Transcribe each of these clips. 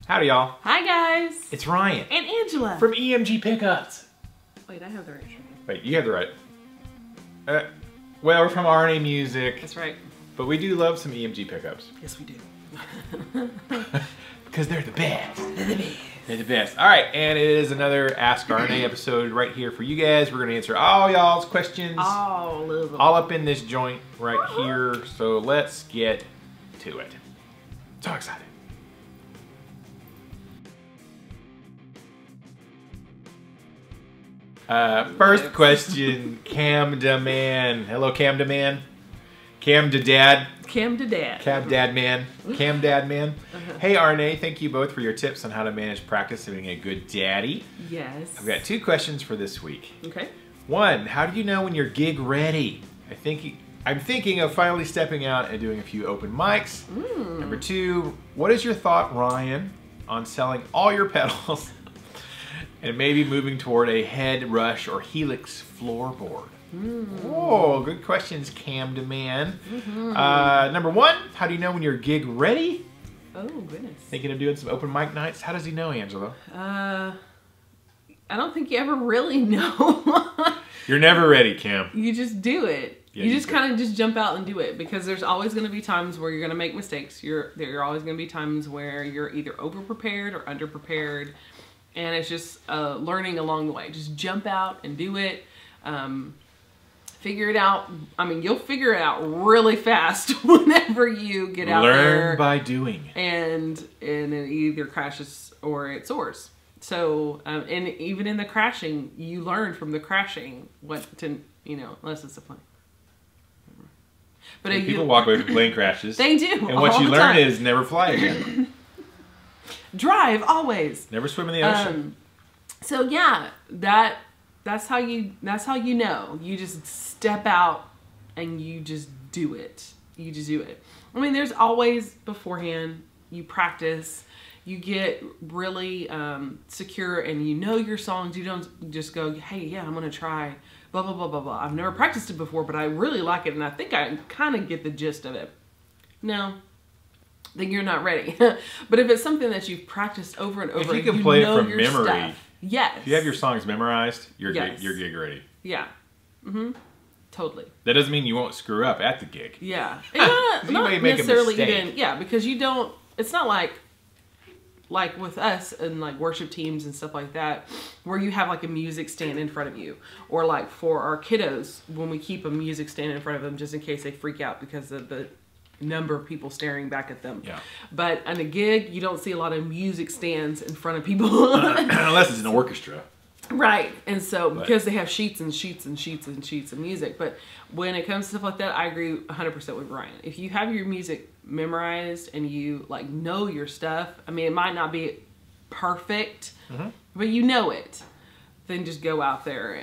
Howdy, y'all. Hi, guys. It's Ryan. And Angela. From EMG Pickups. Wait, I have the right shirt. Wait, you have the right. Well, we're from ASKRNA Music. That's right. But we do love some EMG Pickups. Yes, we do. Because they're the best. They're the best. They're the best. All right, and it is another ASKRNA episode right here for you guys. We're going to answer all y'all's questions. All of them. All up in this joint right here. So let's get to it. So excited. First question, Cam da Man. Hello, Cam da Man. Cam da Dad. Cam to Dad. Cam Dad Man. Cam Dad Man. Hey, ASKRNA, thank you both for your tips on how to manage practice of being a good daddy. Yes. I've got 2 questions for this week. Okay. 1, how do you know when you're gig ready? I'm thinking of finally stepping out and doing a few open mics. Number 2, what is your thought, Ryan, on selling all your pedals and maybe moving toward a head rush or Helix floorboard? Oh, good questions, Cam da Man. Number 1, how do you know when you're gig ready? Oh, goodness. Thinking of doing some open mic nights? How does he know, Angela? I don't think you ever really know. You're never ready, Cam. You just do it. Yeah, you just kind of just jump out and do it, because there's always going to be times where you're going to make mistakes. There are always going to be times where you're either over-prepared or under-prepared, and it's just learning along the way. Just jump out and do it. Figure it out. I mean, you'll figure it out really fast whenever you get out there. Learn by doing. And it either crashes or it soars. So, and even in the crashing, you learn from the crashing what to, unless it's a plane. But People walk away from plane crashes. They do. And what you learn is never fly again. Drive always. Never swim in the ocean. So yeah, that's how you know. You just step out and you just do it. You just do it. I mean, there's always beforehand, you practice, you get really secure, and you know your songs. You don't just go, hey, yeah, I'm gonna try blah blah blah blah blah. I've never practiced it before, but I really like it and I think I kind of get the gist of it. No, then you're not ready. But if it's something that you've practiced over and over, if you can play it from memory, stuff. Yes. If you have your songs memorized, you're gig ready. Yeah. Totally. That doesn't mean you won't screw up at the gig. Yeah. Not necessarily even, yeah, because you don't, it's not like with us and like worship teams and stuff like that, where you have like a music stand in front of you, or like for our kiddos, when we keep a music stand in front of them just in case they freak out because of the number of people staring back at them. Yeah. But on a gig, you don't see a lot of music stands in front of people. Unless it's an orchestra. Right. And so, because they have sheets and sheets and sheets and sheets of music. But when it comes to stuff like that, I agree 100% with Ryan. If you have your music memorized and you like know your stuff, I mean, it might not be perfect, but you know it, then just go out there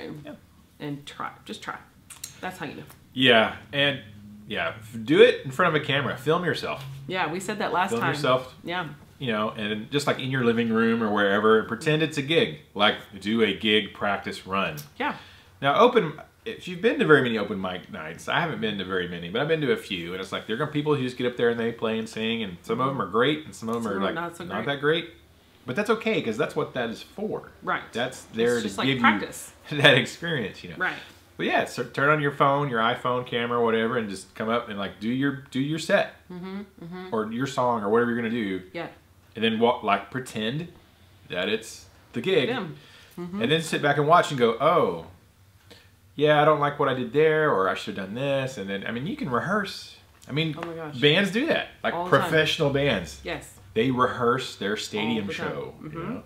and try. Just try. That's how you know. Yeah. And yeah, do it in front of a camera. Film yourself. Yeah, we said that last time. Film yourself. Yeah. And just like in your living room or wherever, pretend it's a gig. Like, do a gig practice run. Yeah. Now, if you've been to very many open mic nights, I haven't been to very many, but I've been to a few, and it's like, there are people who just get up there and they play and sing, and some of them are great, and some of them are like not that great. But that's okay, because that's what that is for. Right. That's there to give practice. You that experience, Right. But yeah, so turn on your phone, your iPhone camera, whatever, and just come up and like do your set, or your song, or whatever you're gonna do. Yeah. And then pretend that it's the gig, and then sit back and watch and go, oh, yeah, I don't like what I did there, or I should have done this. And then, I mean, you can rehearse. I mean, oh my gosh, bands do that, like professional bands. Yes. They rehearse their stadium show. You know,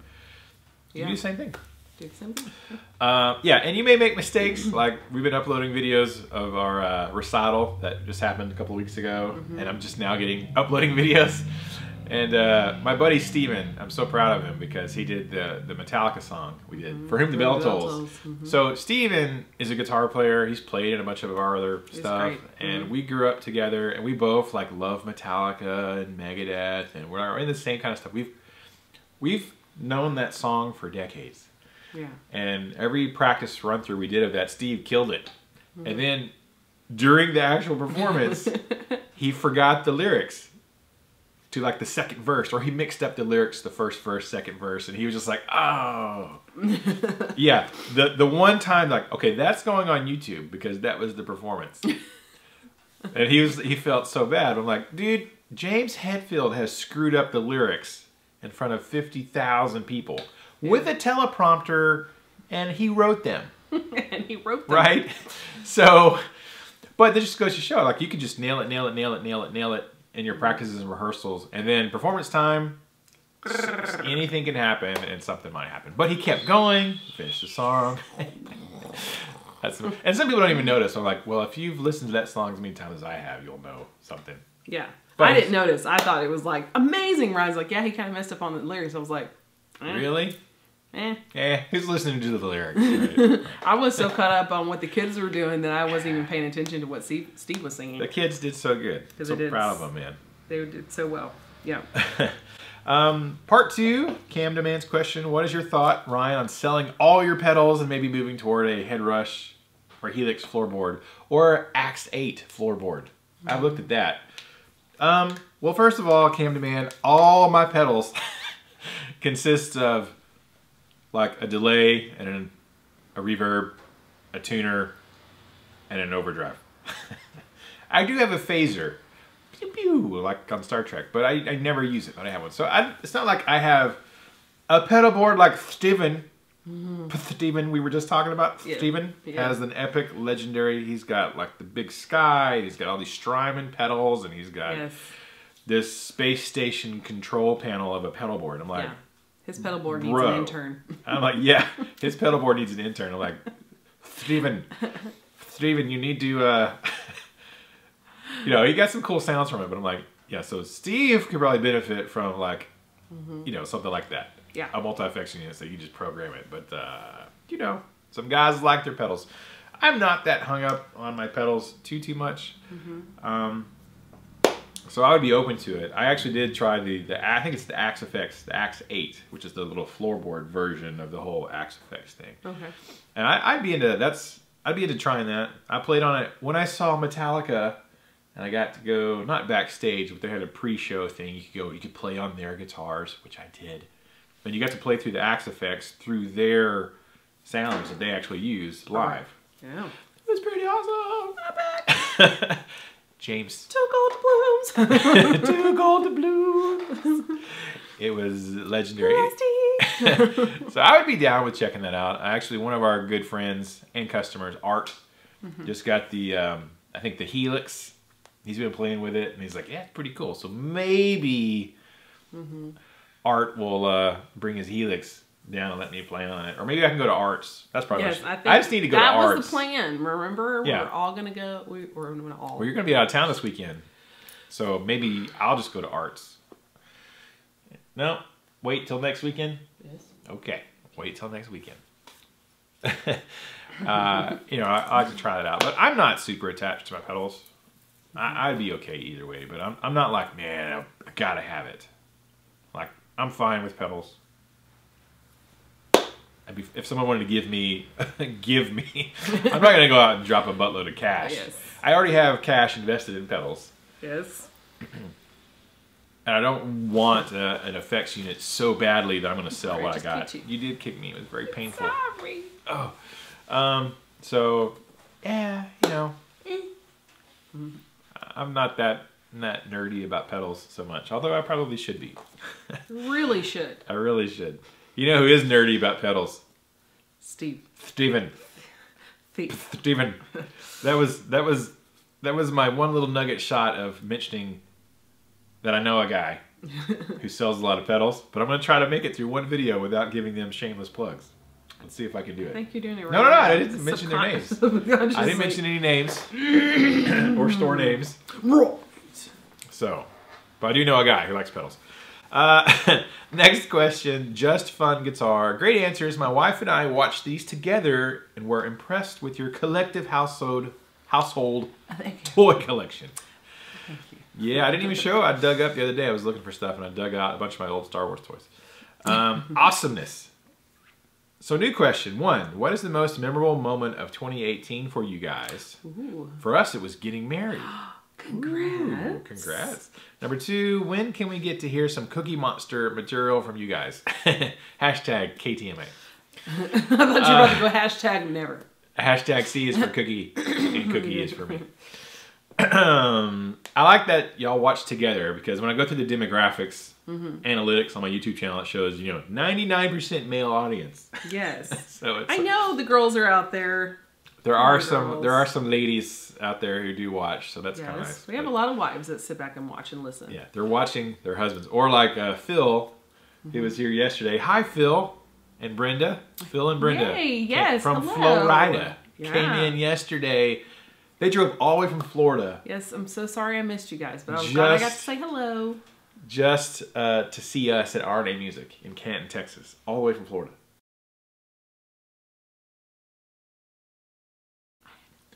you do the same thing. Do the same thing. Yeah, and you may make mistakes. Like, we've been uploading videos of our recital that just happened a couple of weeks ago, and I'm just now uploading videos. And my buddy Steven, I'm so proud of him because he did the Metallica song we did, For Whom the Bell Tolls. So Steven is a guitar player. He's played in a bunch of our other stuff. And we grew up together, and we both like love Metallica and Megadeth, and we're in the same kind of stuff. We've known that song for decades. Yeah. And every practice run through we did of that, Steve killed it. And then during the actual performance, he forgot the lyrics. to like the second verse, or he mixed up the lyrics, the first verse, second verse, and he was just like, oh. Yeah, the one time, like, okay, that's going on YouTube because that was the performance. And he felt so bad. I'm like, dude, James Hetfield has screwed up the lyrics in front of 50,000 people with a teleprompter, and he wrote them. And he wrote them. Right? So, but that just goes to show, like, you can just nail it in your practices and rehearsals, and then performance time, anything can happen, and something might happen. But he kept going, finished the song. And some people don't even notice. I'm like, well, if you've listened to that song as many times as I have, you'll know something. Yeah. But I didn't notice. I thought it was like amazing. Ryan's like, yeah, he kind of messed up on the lyrics. I was like, really? Who's listening to the lyrics? Right? I was so caught up on what the kids were doing that I wasn't even paying attention to what Steve was singing. The kids did so good. So proud of them, man. They did so well. Yeah. Part 2, Cam demands question. What is your thought, Ryan, on selling all your pedals and maybe moving toward a Head Rush or Helix floorboard or Axe8 floorboard? I've looked at that. Well, first of all, Cam demand, all my pedals consist of like a delay and a reverb, a tuner, and an overdrive. I do have a phaser, pew pew, like on Star Trek, but I never use it when I have one. So it's not like I have a pedal board like Steven. Steven, we were just talking about. Yeah. Steven has an epic, legendary. He's got like the big sky. He's got all these Strymon pedals, and he's got this space station control panel of a pedal board. I'm like, his pedal board needs an intern. I'm like, yeah, his pedal board needs an intern. I'm like, Steven, you need to, you know, he got some cool sounds from it, but I'm like, yeah, so Steve could probably benefit from like, you know, something like that. Yeah. A multi-effects unit, so you just program it. But, you know, some guys like their pedals. I'm not that hung up on my pedals too much. So I would be open to it. I actually did try I think it's the Axefx, the Axe8, which is the little floorboard version of the whole Axefx thing. Okay. And I'd be into trying that. I played on it when I saw Metallica, and I got to go, not backstage, but they had a pre-show thing. You could play on their guitars, which I did. And you got to play through the Axefx through their sounds that they actually used live. Yeah. It was pretty awesome. Not bad. James. 2 gold doubloons. 2 gold doubloons. It was legendary. So I would be down with checking that out. Actually, one of our good friends and customers, Art, just got the, I think the Helix. He's been playing with it, and he's like, yeah, it's pretty cool. So maybe Art will bring his Helix down and let me play on it. Or maybe I can go to Art's. That's probably I just need to go to Art's. That was the plan, remember? We're all going to go. We're going to all. Well, you're going to be out of town this weekend. So maybe I'll just go to Art's. No? Wait till next weekend? Yes. Okay. Wait till next weekend. You know, I like to try that out. But I'm not super attached to my pedals. I'd be okay either way. But I'm not like, man, I got to have it. Like, I'm fine with pedals. If someone wanted to give me, I'm not going to go out and drop a buttload of cash. Yes. I already have cash invested in pedals. Yes. And I don't want an effects unit so badly that I'm going to sell what I got. You did kick me. It was very painful. Sorry. Oh. So, yeah, you know. I'm not that nerdy about pedals so much. Although I probably should be. Really should. I really should. You know who is nerdy about pedals? Steven. Steven. That was my one little nugget shot of mentioning that I know a guy who sells a lot of pedals, but I'm going to try to make it through one video without giving them shameless plugs. Let's see if I can do it. I think you're doing it right. No, I didn't mention their names. I didn't mention any names or store names. So, but I do know a guy who likes pedals. Next question, Just Fun Guitar. Great answers. My wife and I watched these together and were impressed with your collective household toy collection. Thank you. Yeah, I didn't even show. I dug up the other day. I was looking for stuff and I dug out a bunch of my old Star Wars toys. Awesomeness. So new question. 1, what is the most memorable moment of 2018 for you guys? Ooh. For us, it was getting married. Congrats. Ooh, congrats. Number 2, when can we get to hear some Cookie Monster material from you guys? Hashtag KTMA. I thought you were about to go hashtag never. Hashtag C is for cookie, and cookie is for me. I like that y'all watch together, because when I go through the demographics, analytics on my YouTube channel, it shows, 99% male audience. Yes. So it's I know the girls are out there. There are some ladies out there who do watch, so that's kind of nice. We have a lot of wives that sit back and watch and listen. Yeah, they're watching their husbands. Or like Phil, who was here yesterday. Hi, Phil and Brenda. Phil and Brenda. Yay, yes, from hello. Florida. Yeah. Came in yesterday. They drove all the way from Florida. Yes, I'm so sorry I missed you guys, but I'm glad I got to say hello. Just to see us at ASKRNA Music in Canton, Texas. All the way from Florida.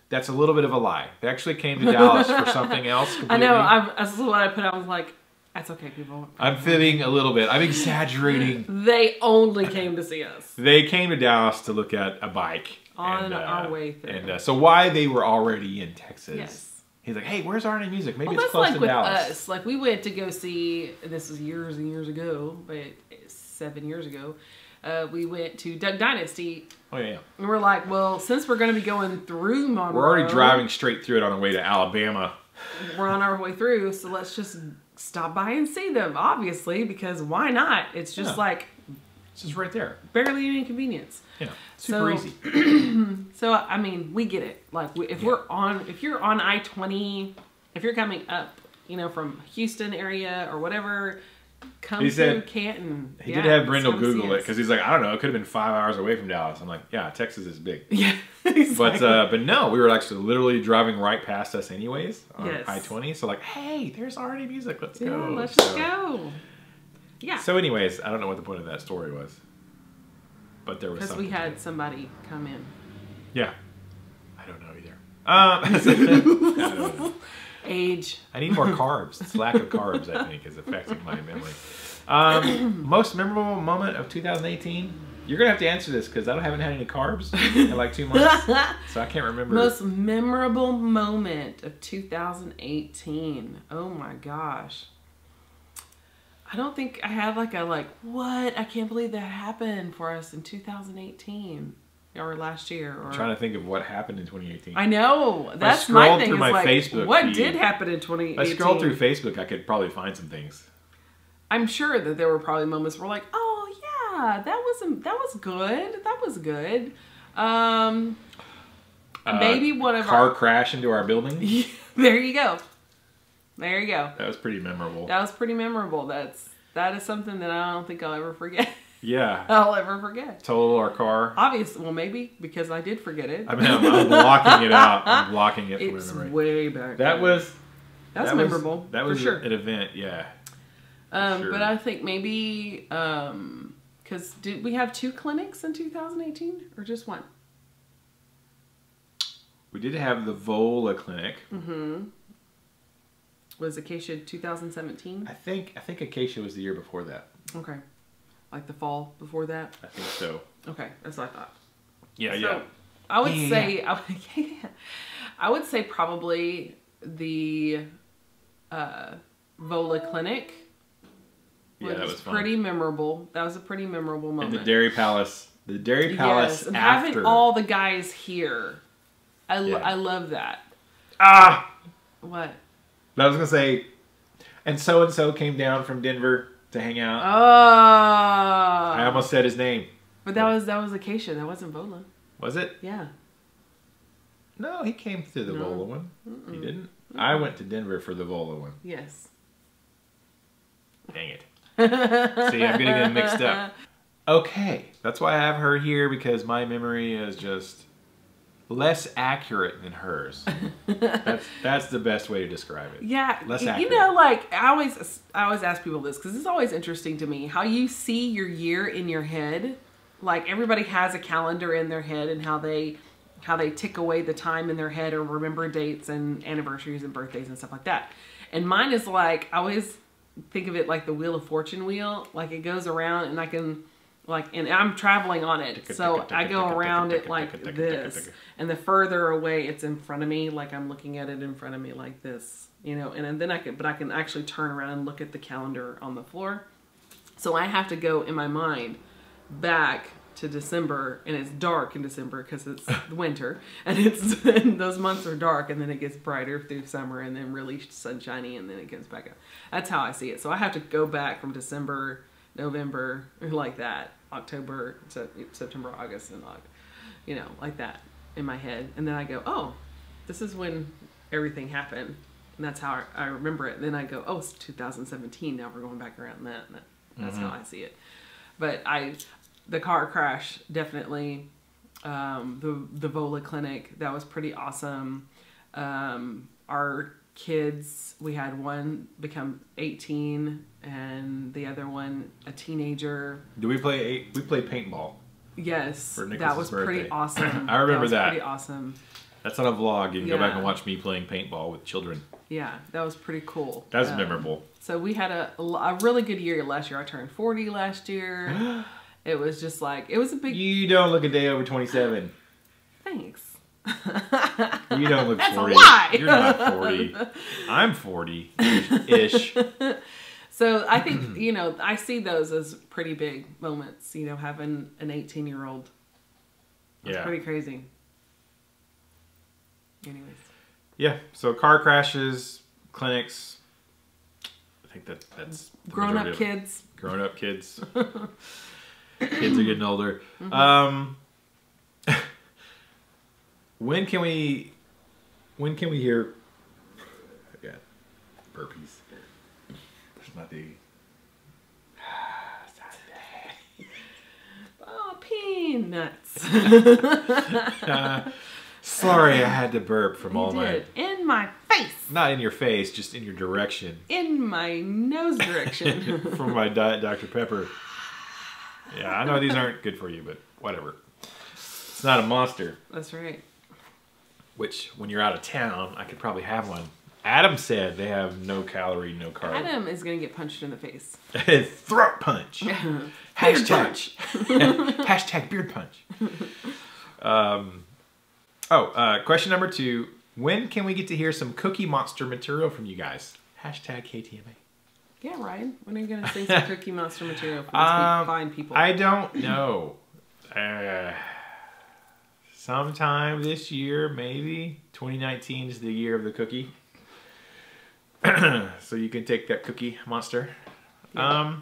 That's a little bit of a lie. They actually came to Dallas for something else completely. I know. That's what I put out. I was like, that's okay, people. I'm fibbing a little bit. I'm exaggerating. They only came to see us. They came to Dallas to look at a bike. On our way through. And so why they were already in Texas. Yes. He's like, hey, where's ASKRNA Music? Maybe it's that's close like to with Dallas. us. Like we went to go see, this was years and years ago, but 7 years ago. We went to Duck Dynasty. Oh, yeah. And we're like, well, since we're going to be going through Monroe. We're already driving straight through it on our way to Alabama. We're on our way through, so let's just stop by and see them, obviously, because why not? It's just like... It's just right there. Barely an inconvenience. Yeah, super easy. So, I mean, we get it. Like, if you're on I-20, if you're coming up, from Houston area or whatever... Come through Canton. He did have Brendel Google it, because he's like, I don't know, it could have been 5 hours away from Dallas. I'm like, yeah, Texas is big. Yeah. But no, we were actually literally driving right past us anyways on I-20. So like, hey, there's ASKRNA Music. Let's go. Let's just go. Yeah. So anyways, I don't know what the point of that story was. But there was something. Because we had somebody come in. Yeah. I don't know either. I don't know. Age. I need more carbs. This lack of carbs, I think, is affecting my memory. Most memorable moment of 2018? You're going to have to answer this because I haven't had any carbs in like 2 months. So I can't remember. Most memorable moment of 2018. Oh my gosh. I don't think I had what? I can't believe that happened for us in 2018. Or last year. Or... I'm trying to think of what happened in 2018. I know. That's my thing. Through my Facebook what feed, did happen in 2018? If I scrolled through Facebook, I could probably find some things. I'm sure that there were probably moments where like, oh yeah, that was good. That was good. Maybe one of car crash into our building. There you go. There you go. That was pretty memorable. That was pretty memorable. That is something that I don't think I'll ever forget. Yeah. I'll ever forget. Total our car. Obviously, well, maybe because I did forget it. I mean, I'm blocking it out. I'm blocking it from memory. It's way back. That was memorable. That was for sure. An event, yeah. Sure. But I think maybe because did we have 2 clinics in 2018 or just 1? We did have the Vola clinic. Mm-hmm. Was Acacia 2017? I think Acacia was the year before that. Okay. Like the fall before that? I think so. Okay, that's what I thought. Yeah, so, yeah. I would say I would say probably the Vola clinic. Yeah, that was fun. Pretty memorable. That was a pretty memorable moment. And the Dairy Palace. The Dairy Palace and after. having all the guys here. I love that. Ah! What? I was going to say, and so came down from Denver to hang out. Oh. I almost said his name. But that was Acacia. That wasn't Vola. Was it? Yeah. No, he came to the Vola one. He didn't? I went to Denver for the Vola one. Yes. Dang it. See, I'm getting them mixed up. Okay. That's why I have her here, because my memory is just less accurate than hers. That's the best way to describe it. Yeah. Less accurate. I always ask people this because it's always interesting to me how you see your year in your head. Like everybody has a calendar in their head and how they tick away the time in their head or remember dates and anniversaries and birthdays and stuff like that. And mine is like, I always think of it like the Wheel of Fortune wheel. Like it goes around and I can Like, and I'm traveling on it, so I go around it like this, and the further away it's in front of me, like I'm looking at it in front of me like this, you know, and then I can actually turn around and look at the calendar on the floor. So I have to go in my mind back to December, and it's dark in December because it's winter, and those months are dark, and then it gets brighter through summer, and then really sunshiny, and then it comes back up. That's how I see it. So I have to go back from December, November, like that, October, September, August, and you know, like that in my head, and then I go, oh, this is when everything happened, and that's how I remember it. And then I go, oh, it's 2017. Now we're going back around that. And that's how I see it. But the car crash, definitely. The Vola clinic, that was pretty awesome. Our kids, we had one become 18 and the other one a teenager. We play paintball. Yes, for that was birthday. Pretty awesome. I remember that. Pretty awesome. That's on a vlog. You can go back and watch me playing paintball with children. Yeah, that was pretty cool. That was memorable. So we had a really good year last year. I turned 40 last year. It was just like, it was a big... You don't look a day over 27. Thanks. You don't look That's 40. A lie. You're not 40. I'm 40-ish. So I think, you know, I see those as pretty big moments, you know, having an 18-year-old. It's pretty crazy. Anyways. Yeah, so car crashes, clinics. I think that's grown-up kids. Grown-up kids. Kids are getting older. Mm-hmm. When can we hear? I got burpees. There's not the. Oh, peanuts. Sorry, I had to burp from all my. In my face. Not in your face, just in your direction. In my nose direction. From my Diet Dr. Pepper. Yeah, I know these aren't good for you, but whatever. It's not a monster. That's right. Which, when you're out of town, I could probably have one. Adam said they have no calorie, no carb. Adam is going to get punched in the face. Throat punch. Hashtag. Hashtag beard punch. Question number 2. When can we get to hear some Cookie Monster material from you guys? Hashtag KTMA. Yeah, Ryan. When are you going to sing some Cookie Monster material for these fine people? I don't know. Sometime this year, maybe. 2019 is the year of the cookie. So you can take that Cookie Monster. Yeah.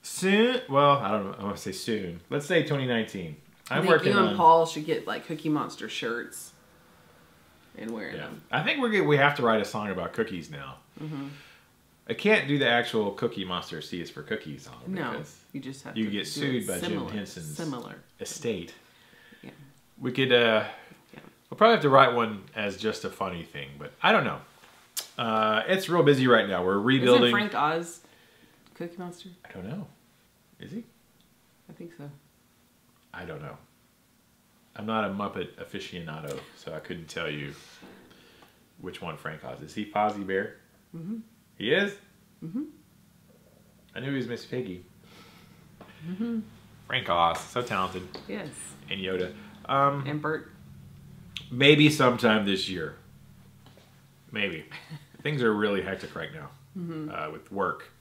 Soon. Well, I don't know. I want to say soon. Let's say 2019. I think you and Paul should get like Cookie Monster shirts and wear them. I think we have to write a song about cookies now. Mm-hmm. I can't do the actual Cookie Monster C is for cookies song. No, you just have to get sued by Jim Henson's estate. Yeah. We could, we'll probably have to write one as just a funny thing, but I don't know. It's real busy right now. We're rebuilding. Isn't Frank Oz Cookie Monster? I don't know. Is he? I think so. I don't know. I'm not a Muppet aficionado, so I couldn't tell you which one Frank Oz is. Is he Fozzie Bear? Mm-hmm. He is? Mm-hmm. I knew he was Miss Piggy. Mm-hmm. Frank Oz, so talented. Yes. And Yoda. And Bert. Maybe sometime this year. Maybe. Things are really hectic right now with work.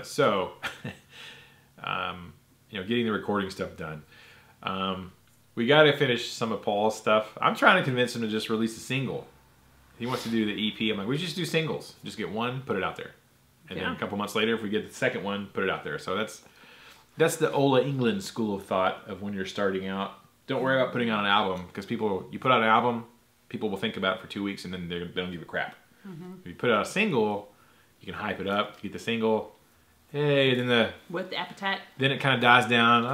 So, getting the recording stuff done. We got to finish some of Paul's stuff. I'm trying to convince him to just release a single. He wants to do the EP. I'm like, we just do singles. Just get one, put it out there. And then a couple months later, if we get the second one, put it out there. So that's the Ola England school of thought of when you're starting out. Don't worry about putting out an album, because you put out an album, people will think about it for 2 weeks and then they don't give a crap. Mm-hmm. If you put out a single, you can hype it up, get the single. Hey, then with the appetite. Then it kind of dies down,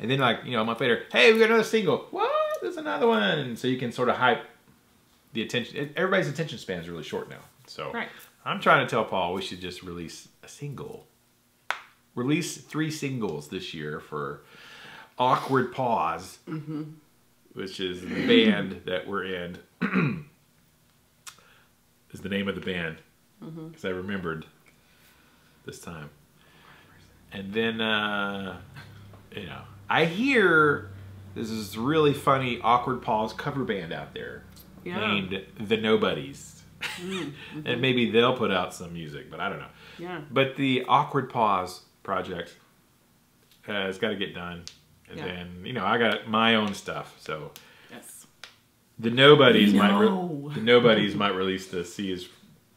and then a month later, hey, we got another single. What? There's another one. So you can sort of hype the attention. Everybody's attention span is really short now. So I'm trying to tell Paul we should just release a single. Release 3 singles this year for Awkward Pause, which is the band that we're in. Is the name of the band, because I remembered this time. And then you know, I hear there's this really funny Awkward Paws cover band out there named The Nobodies. And maybe they'll put out some music, but I don't know. Yeah. But the Awkward Paws project has got to get done. And then, you know, I got my own stuff. So yes. The Nobodies might release the C is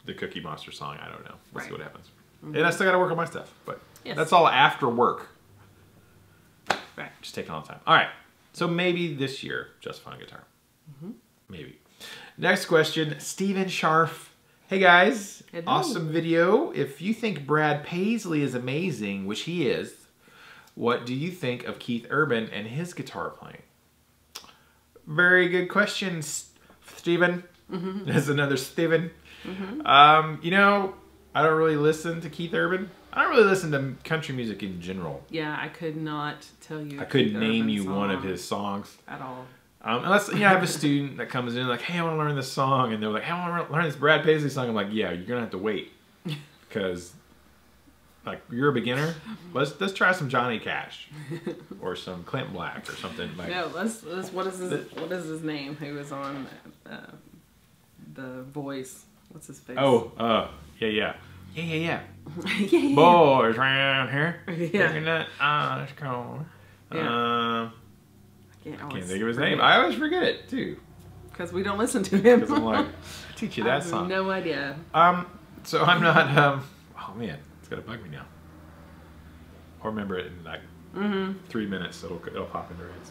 the Cookie Monster song. I don't know. We'll see what happens. And I still got to work on my stuff. But that's all after work. Right. Just taking all the time. All right. So maybe this year, Just Fun Guitar. Maybe. Next question, Steven Scharf. Hey guys, awesome video. If you think Brad Paisley is amazing, which he is, what do you think of Keith Urban and his guitar playing? Very good question, Steven. There's another Steven. You know, I don't really listen to Keith Urban. I don't really listen to country music in general. Yeah, I could not tell you. I couldn't name you one of his songs. At all. Unless, you know, I have a student that comes in like, hey, I want to learn this song. And they're like, hey, I want to learn this Brad Paisley song. I'm like, yeah, you're going to have to wait. Because, like, you're a beginner. Let's try some Johnny Cash. Or some Clint Black or something. Like, no, let's what is his name? Who was on The Voice? What's his face? Oh, yeah. Boys around here. Taking that ice cold. I can't think of his name. I always forget it too. Because we don't listen to him. Because I'm like, I teach you that song. No idea. So I'm not. Oh man, it's gonna bug me now. I'll remember it in like 3 minutes, so it'll pop into heads.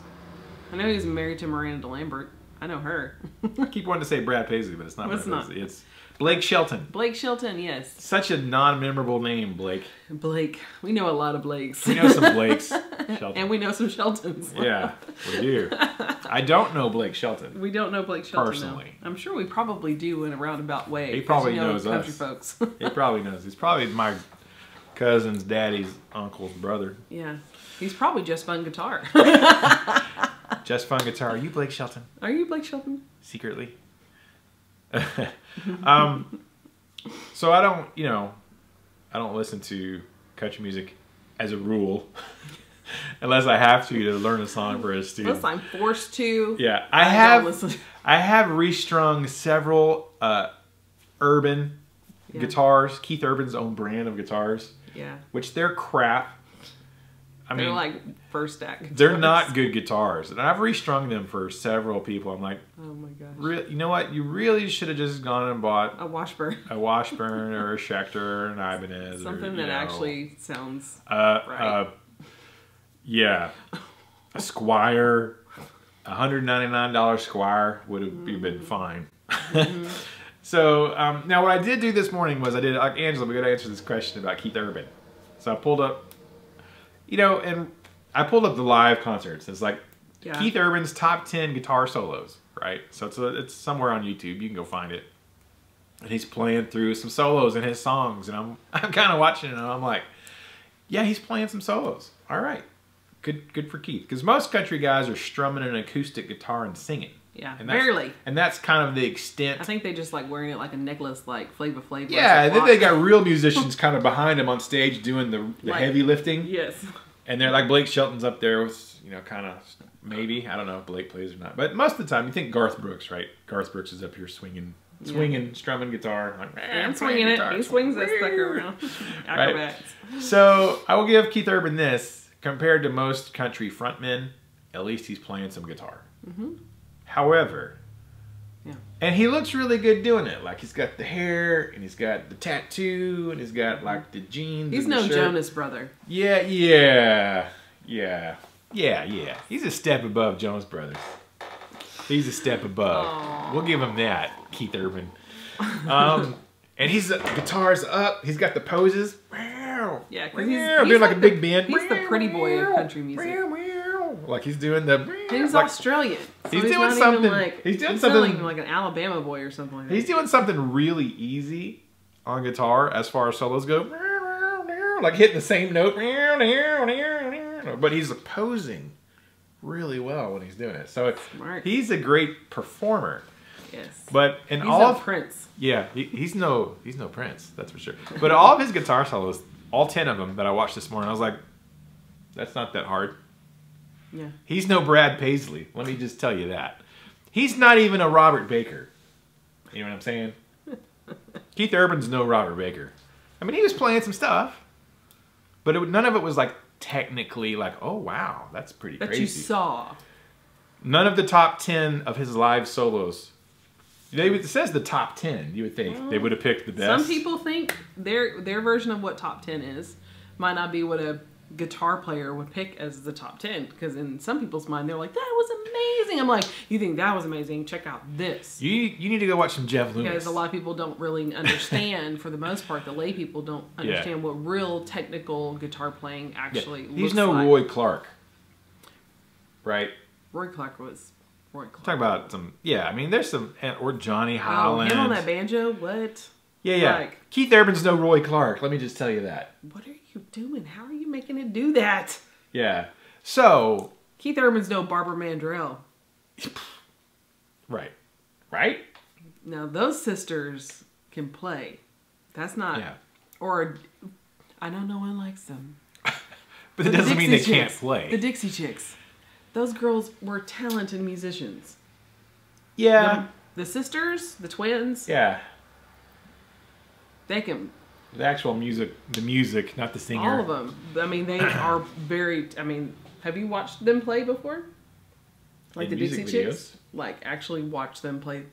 I know he's married to Miranda Lambert. I know her. I keep wanting to say Brad Paisley, but it's not. It's Blake Shelton. Blake Shelton, yes. Such a non-memorable name, Blake. Blake. We know a lot of Blakes. We know some Blakes. Shelton. And we know some Sheltons. Yeah, we do. I don't know Blake Shelton. We don't know Blake Shelton personally. No. I'm sure we probably do in a roundabout way. He probably knows country us. Folks. He probably knows. He's probably my cousin's daddy's uncle's brother. Yeah. He's probably Just Fun Guitar. Just Fun Guitar. Are you Blake Shelton? Are you Blake Shelton? Secretly. So I don't listen to country music as a rule, unless I have to learn a song for a student. Unless I'm forced to. Yeah, I have restrung several urban guitars, Keith Urban's own brand of guitars. Yeah. Which they're crap. They're like first stack guitars. They're not good guitars. And I've restrung them for several people. I'm like, oh my gosh. You know what? You really should have just gone and bought a Washburn. A Washburn or a Schecter or an Ibanez. Something that actually sounds right. Yeah. A Squire. $199 Squire would have been fine. So, now what I did do this morning was like, Angela, we got to answer this question about Keith Urban. So I pulled up, and I pulled up the live concerts. It's like Keith Urban's top 10 guitar solos, right? So it's somewhere on YouTube. You can go find it. And he's playing through some solos in his songs. And I'm kind of watching it and I'm like, yeah, he's playing some solos. All right. Good for Keith. Because most country guys are strumming an acoustic guitar and singing. Yeah, barely. And that's kind of the extent. I think they just like wearing it like a necklace, like Flava Flav. Yeah, and then they got real musicians kind of behind them on stage doing the heavy lifting. Yes. And they're like Blake Shelton's up there with, kind of, maybe. I don't know if Blake plays or not. But most of the time, you think Garth Brooks, right? Garth Brooks is up here swinging, strumming guitar. Like, I'm swinging it. He swings that sucker around. Acrobats. Right? So I will give Keith Urban this. Compared to most country frontmen, at least he's playing some guitar. However, and he looks really good doing it. Like he's got the hair, and he's got the tattoo, and he's got like the jeans. He's no Jonas Brother. Yeah. He's a step above Jonas Brothers. He's a step above. Aww. We'll give him that, Keith Urban. And he's guitar's up. He's got the poses. Yeah, he's doing like a big bend. He's the pretty boy of country music. Like he's doing the. He's like, Australian. So he's doing something. He's doing something like an Alabama boy or something like that. He's doing something really easy on guitar as far as solos go. Like hitting the same note. But he's posing really well when he's doing it. So he's a great performer. Yes. But he's no Prince. Yeah, he's no Prince, that's for sure. But all of his guitar solos, all 10 of them that I watched this morning, I was like, that's not that hard. Yeah. He's no Brad Paisley. Let me just tell you that. He's not even a Robert Baker. You know what I'm saying? Keith Urban's no Robert Baker. I mean, he was playing some stuff, but none of it was like technically like, oh wow, that's pretty crazy. That you saw. None of the top 10 of his live solos. It says the top 10. You would think they would have picked the best. Some people think their version of what top 10 is might not be what a guitar player would pick as the top 10, because in some people's mind they're like, that was amazing. I'm like, you think that was amazing? Check out this. You need to go watch some Jeff Loomis. Because a lot of people don't really understand, for the most part, the lay people don't understand what real technical guitar playing actually looks like. He's no Roy Clark, right? Roy Clark was Roy Clark. Talk about some, I mean, there's some, or Johnny Holland. Oh, him on that banjo? What? Yeah. Like, Keith Urban's no Roy Clark. Let me just tell you that. What are you doing? How are you making it do that? Yeah. So. Keith Urban's no Barbara Mandrell. Right. Right? Now, those sisters can play. That's not. Yeah. Or, I know no one likes them. But that doesn't mean they can't play. The Dixie Chicks. Those girls were talented musicians. Yeah. The sisters, the twins. Yeah. They can. The actual music, not the singer. All of them. I mean, they are very. I mean, have you watched them play before? Like in the Dixie videos? Chicks? Like, actually watch them play.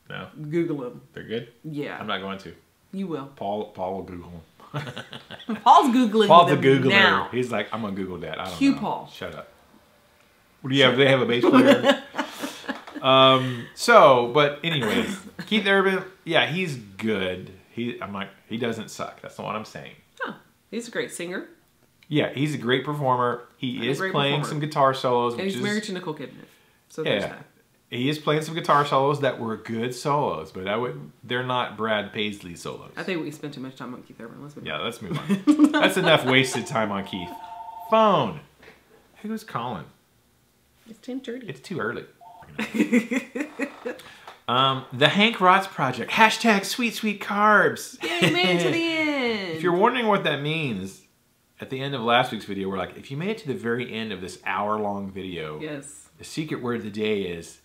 No. Google them. They're good? Yeah. I'm not going to. You will. Paul will Google them. Paul's Googling Paul's them a Googler. now. He's like, I'm going to Google that. I don't Cue know. Paul. Shut up. What do you have? They have a bass player? But anyways, Keith Urban, he's good. He doesn't suck. That's not what I'm saying. Huh. He's a great singer. Yeah, he's a great performer. He is playing some guitar solos. And he's married to Nicole Kidman. So there's that. He is playing some guitar solos that were good solos, but they're not Brad Paisley solos. I think we spent too much time on Keith Urban. Let's move on. That's enough wasted time on Keith. Phone. Who's calling? It's 10:30. It's too early. The Hank Rotz Project. # sweet, sweet carbs. Yay, made it to the end. If you're wondering what that means, at the end of last week's video, we're like, if you made it to the very end of this hour-long video, yes, the secret word of the day is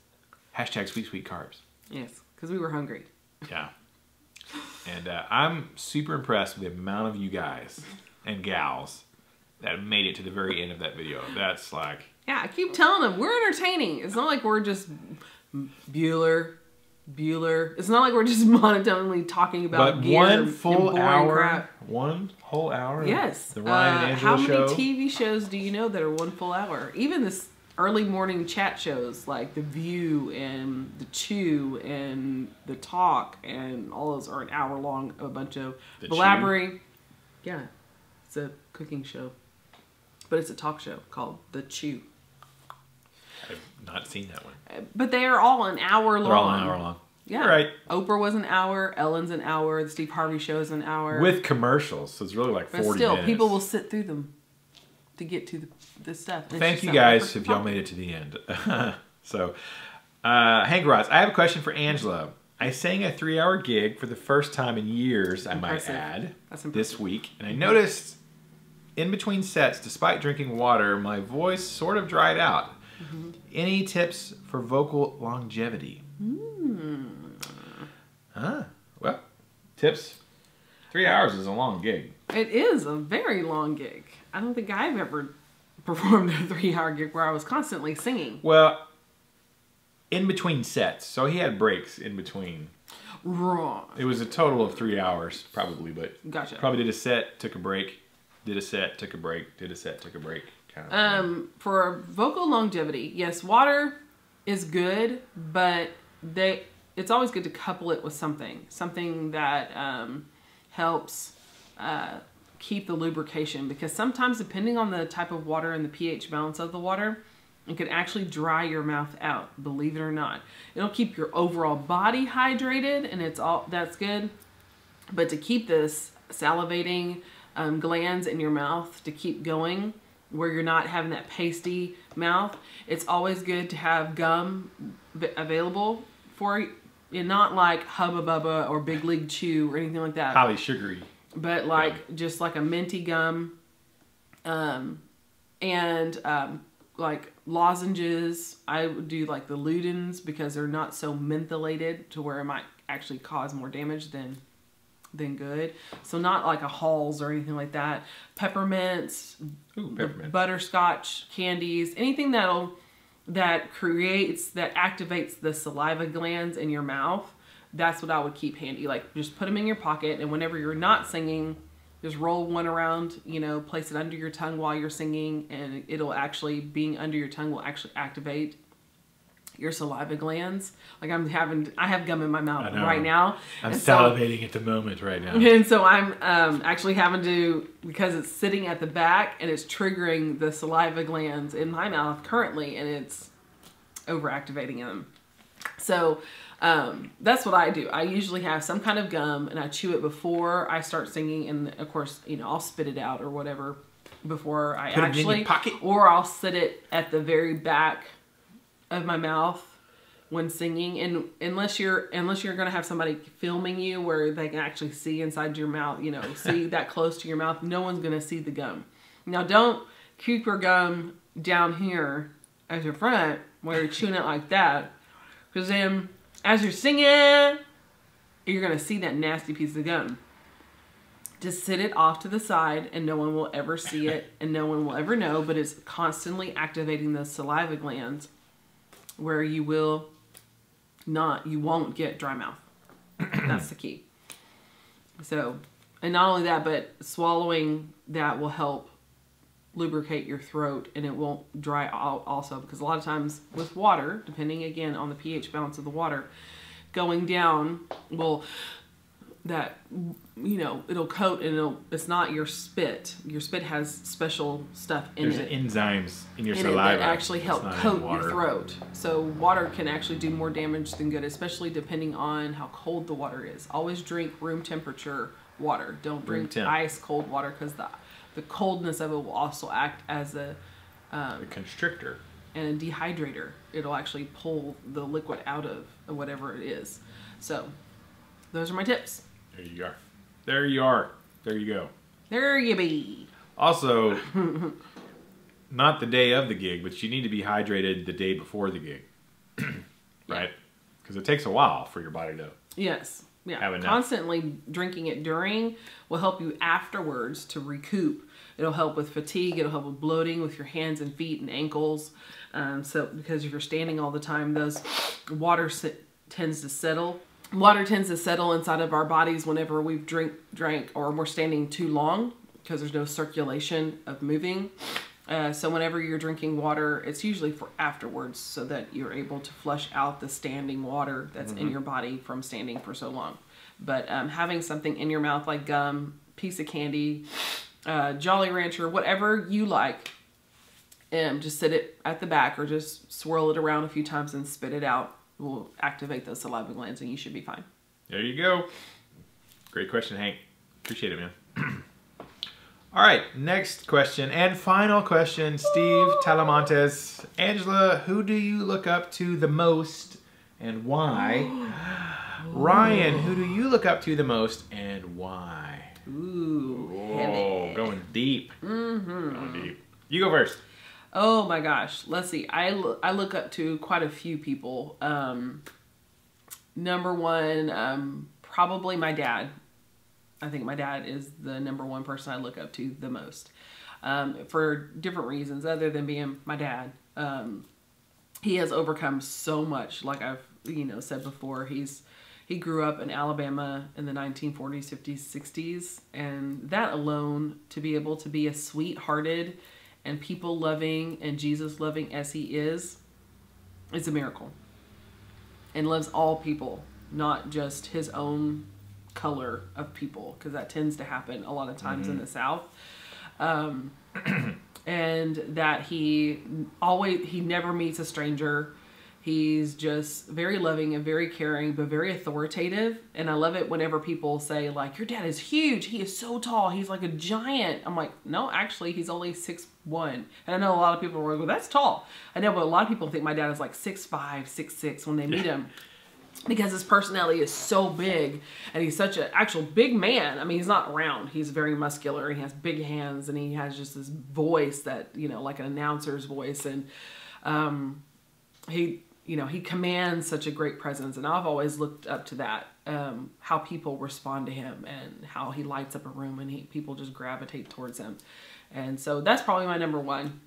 # sweet, sweet carbs. Yes, because we were hungry. Yeah. And I'm super impressed with the amount of you guys and gals that made it to the very end of that video. That's like... Yeah, I keep telling them, we're entertaining. It's not like we're just Bueller. It's not like we're just monotonely talking about gear one and full boring hour, crap. one whole hour. Yes. The Ryan and Angela show. How many TV shows do you know that are one full hour? Even this early morning chat shows like The View and The Chew and The Talk and all those are an hour long. A bunch of blabbering. Yeah, it's a cooking show, but it's a talk show called The Chew. I've not seen that one. But they are all an hour long. They're all an hour long. Yeah. Right. Oprah was an hour. Ellen's an hour. The Steve Harvey Show is an hour. With commercials. So it's really like 40 minutes. But still, people will sit through them to get to the stuff. Thank you guys if y'all made it to the end. So, Hank Rotz, I have a question for Angela. I sang a 3-hour gig for the first time in years, I might add, this week. And I noticed in between sets, despite drinking water, my voice sort of dried out. Mm-hmm. Any tips for vocal longevity? Well, tips. 3 hours is a long gig. It is a very long gig. I don't think I've ever performed a 3-hour gig where I was constantly singing. Well, in between sets. So he had breaks in between. Wrong. It was a total of 3 hours, probably, but gotcha. Probably did a set, took a break, did a set, took a break, did a set, took a break. For vocal longevity, yes, water is good, but it's always good to couple it with something that helps keep the lubrication, because sometimes depending on the type of water and the pH balance of the water, it can actually dry your mouth out, believe it or not. It'll keep your overall body hydrated, and that's good, but to keep this salivating glands in your mouth to keep going, where you're not having that pasty mouth, it's always good to have gum available for you. And not like Hubba Bubba or Big League Chew or anything like that. Highly sugary. But like just like a minty gum. And like lozenges. I would do like the Ludens because they're not so mentholated to where it might actually cause more damage than good. So not like a Halls or anything like that. Peppermints, butterscotch candies, anything that activates the saliva glands in your mouth. That's what I would keep handy. Like just put them in your pocket, and whenever you're not singing, just roll one around, you know, place it under your tongue while you're singing, and it'll actually, being under your tongue will actually activate your saliva glands. Like I have gum in my mouth right now. I'm salivating at the moment right now. And so I'm actually having to, because it's sitting at the back and it's triggering the saliva glands in my mouth currently, and it's overactivating them. So that's what I do. I usually have some kind of gum and I chew it before I start singing, and of course, you know, I'll spit it out or whatever before I put it in your pocket, or I'll sit it at the very back of my mouth when singing. And unless you're gonna have somebody filming you where they can actually see inside your mouth, you know, see that close to your mouth, no one's gonna see the gum. Now don't keep your gum down here as your front where you're chewing it like that, because then as you're singing, you're gonna see that nasty piece of gum. Just sit it off to the side and no one will ever see it and no one will ever know, but it's constantly activating the saliva glands where you won't get dry mouth. That's the key. So, and not only that, but swallowing that will help lubricate your throat, and it won't dry out also, because a lot of times with water, depending again on the pH balance of the water, going down will, that, you know, it'll coat and it's not your spit. Your spit has special stuff in it. There's enzymes in your saliva that actually help coat your throat. So water can actually do more damage than good, especially depending on how cold the water is. Always drink room temperature water. Don't drink ice cold water, because the coldness of it will also act as a constrictor and a dehydrator. It'll actually pull the liquid out of whatever it is. So those are my tips. There you are. There you are. There you go. There you be. Also, not the day of the gig, but you need to be hydrated the day before the gig. Right? Because it takes a while for your body to have enough. Constantly drinking it during will help you afterwards to recoup. It'll help with fatigue. It'll help with bloating with your hands and feet and ankles. So because if you're standing all the time, those water tends to settle. Water tends to settle inside of our bodies whenever we've drank or we're standing too long, because there's no circulation of moving. So whenever you're drinking water, it's usually for afterwards, so that you're able to flush out the standing water that's in your body from standing for so long. But having something in your mouth like gum, piece of candy, Jolly Rancher, whatever you like, just sit it at the back or just swirl it around a few times and spit it out. Will activate those saliva glands and you should be fine. There you go. Great question, Hank. Appreciate it, man. All right, next question and final question. Steve Talamontes. Angela, who do you look up to the most and why? Ryan, who do you look up to the most and why? Ooh, whoa, going deep. Going deep. You go first. Oh my gosh. Let's see. I look up to quite a few people. Number one, probably my dad. I think my dad is the number one person I look up to the most. For different reasons other than being my dad. He has overcome so much. Like I've, said before, he grew up in Alabama in the 1940s, 50s, 60s. And that alone, to be able to be as sweet-hearted and people-loving and Jesus-loving as he is a miracle. And loves all people, not just his own color of people, because that tends to happen a lot of times in the South. And that he never meets a stranger. He's just very loving and very caring, but very authoritative. And I love it whenever people say, like, your dad is huge. He is so tall. He's like a giant. I'm like, no, actually, he's only 6'1". And I know a lot of people are like, well, that's tall. I know, but a lot of people think my dad is like 6'5", 6'6" when they meet him. because his personality is so big, and he's such an actual big man. I mean, he's not round. He's very muscular, and he has big hands, and he has just this voice that, you know, like an announcer's voice. And he, you know, he commands such a great presence. And I've always looked up to that, how people respond to him and how he lights up a room, and people just gravitate towards him. And so that's probably my number one.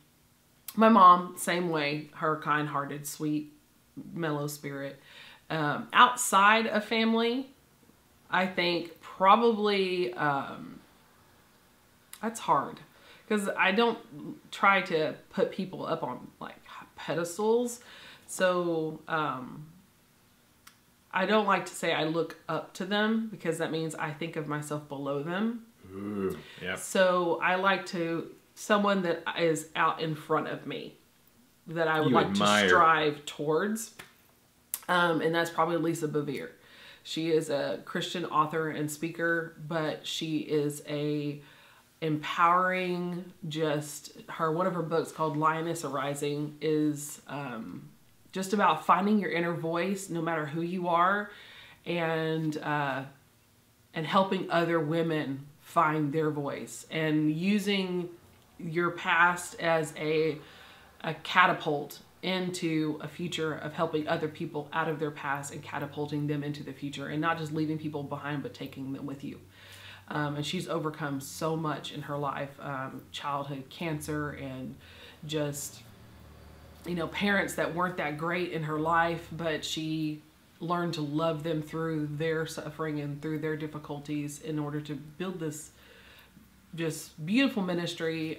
My mom, same way, her kind-hearted, sweet, mellow spirit. Outside of family, I think probably, that's hard, because I don't try to put people up on like pedestals. So, I don't like to say I look up to them, because that means I think of myself below them. Ooh, yeah. So I like someone that is out in front of me, that I would like to strive towards. And that's probably Lisa Bevere. She is a Christian author and speaker, but she is a empowering, one of her books called Lioness Arising is just about finding your inner voice, no matter who you are, and helping other women find their voice, and using your past as a catapult into a future of helping other people out of their past and catapulting them into the future, and not just leaving people behind, but taking them with you. And she's overcome so much in her life, childhood cancer, and just, you know, parents that weren't that great in her life, but she learned to love them through their suffering and through their difficulties in order to build this just beautiful ministry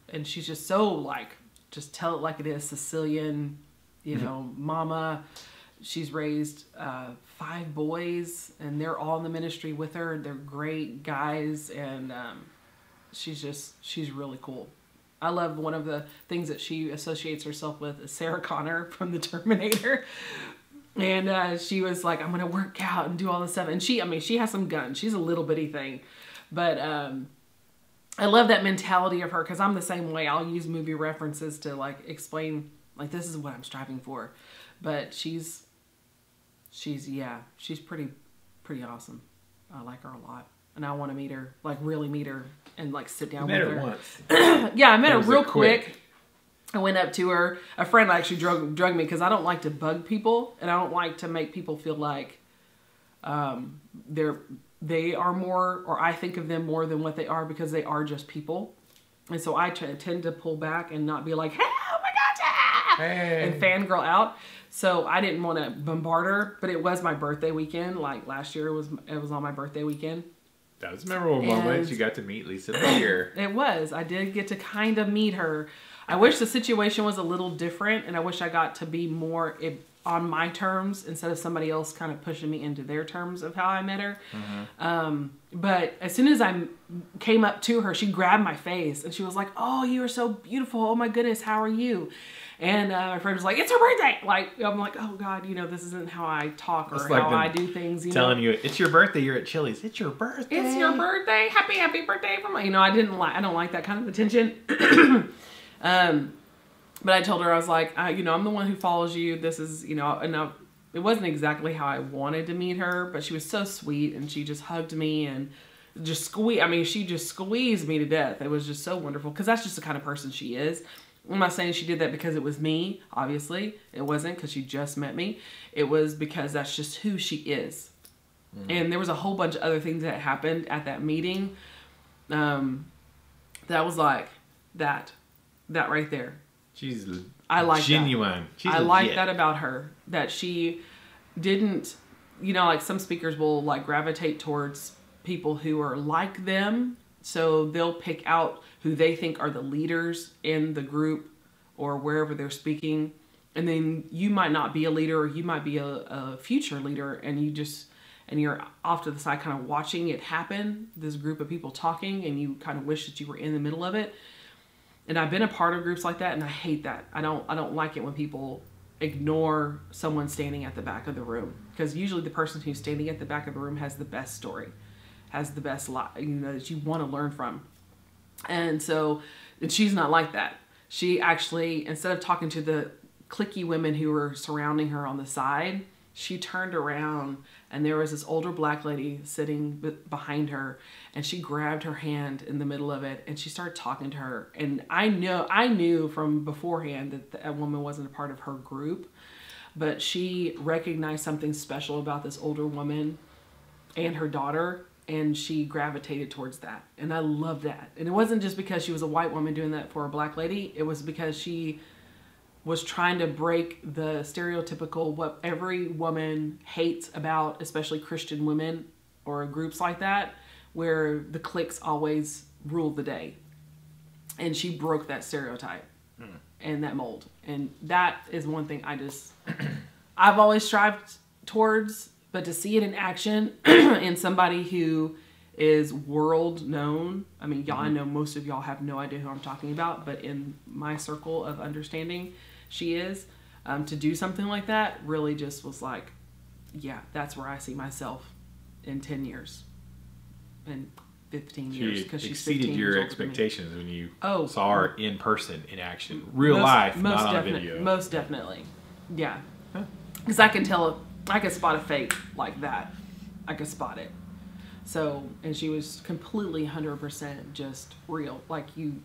and she's just so like, just tell it like it is, Sicilian, you know, mama. She's raised 5 boys, and they're all in the ministry with her. They're great guys, and she's really cool. I love one of the things that she associates herself with is Sarah Connor from the Terminator. And she was like, I'm going to work out and do all this stuff. And she has some guns. She's a little bitty thing. But I love that mentality of her, because I'm the same way. I'll use movie references to like explain, like, this is what I'm striving for. But she's pretty awesome. I like her a lot. And I want to meet her, like really meet her and like sit down with her. You met her once. Yeah, I met her real quick. I went up to her. A friend actually drug me, because I don't like to bug people, and I don't like to make people feel like they are more, or I think of them more than what they are, because they are just people. And so I tend to pull back and not be like, hey, oh my God, yeah! Hey. And fangirl out. So I didn't want to bombard her, but it was my birthday weekend. Like last year, it was on my birthday weekend. That was a memorable moment. You got to meet Lisa Bevere. It was. I did get to kind of meet her. I wish the situation was a little different, and I wish I got to be more on my terms instead of somebody else kind of pushing me into their terms of how I met her. Mm-hmm. But as soon as I came up to her, she grabbed my face, and she was like, oh, you are so beautiful. Oh my goodness, how are you? And my friend was like, it's her birthday. Like, I'm like, oh God, you know, this isn't how I talk or like how I do things. You telling know? You, it's your birthday. You're at Chili's. It's your birthday. It's your birthday. Happy birthday from me. You know, I don't like that kind of attention. But I told her, I was like, you know, I'm the one who follows you. This is, you know, and it wasn't exactly how I wanted to meet her, but she was so sweet, and she just hugged me and just she just squeezed me to death. It was just so wonderful, because that's just the kind of person she is. I'm not saying she did that because it was me, obviously. It wasn't because she just met me. It was because that's just who she is. Mm-hmm. And there was a whole bunch of other things that happened at that meeting that was like, that right there. She's genuine. I like that about her, that she didn't, you know, like some speakers will like gravitate towards people who are like them. So they'll pick out who they think are the leaders in the group or wherever they're speaking. And then you might not be a leader, or you might be a future leader, and you're off to the side kind of watching it happen, this group of people talking, and you kind of wish that you were in the middle of it. And I've been a part of groups like that, and I hate that. I don't like it when people ignore someone standing at the back of the room, because usually the person who's standing at the back of the room has the best story, has the best life, you know, that you want to learn from. And she's not like that. She actually, instead of talking to the cliquey women who were surrounding her on the side, she turned around and there was this older black lady sitting behind her, and she grabbed her hand in the middle of it and she started talking to her. And I knew from beforehand that that woman wasn't a part of her group, but she recognized something special about this older woman and her daughter, and she gravitated towards that. And I love that. And it wasn't just because she was a white woman doing that for a black lady. It was because she was trying to break the stereotypical what every woman hates about, especially Christian women or groups like that, where the cliques always rule the day. And she broke that stereotype and that mold. And that is one thing I've always strived towards, but to see it in action in somebody who is world known. I mean, y'all, I know most of y'all have no idea who I'm talking about, but in my circle of understanding, she is. To do something like that really just was like, yeah, that's where I see myself in 10 years and 15 years, because she's exceeded your expectations when you saw her in person, in action, real life, not on a video. Most definitely, yeah. Because I can tell, I can spot a fake like that. I could spot it. So, and she was completely 100% just real. Like you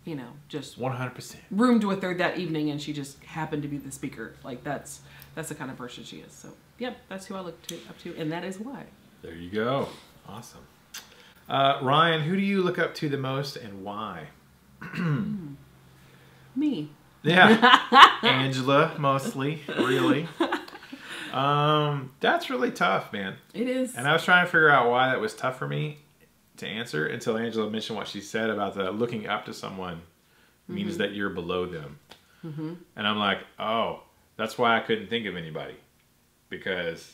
know, just 100% roomed with her that evening, and she just happened to be the speaker. Like that's the kind of person she is. So, yep, that's who I look up to, and that is why. There you go. Awesome. Ryan, who do you look up to the most and why? Me. Yeah. Angela, mostly, really. That's really tough, man. It is. And I was trying to figure out why that was tough for me to answer until Angela mentioned what she said about the looking up to someone means that you're below them. And I'm like, oh, that's why I couldn't think of anybody, because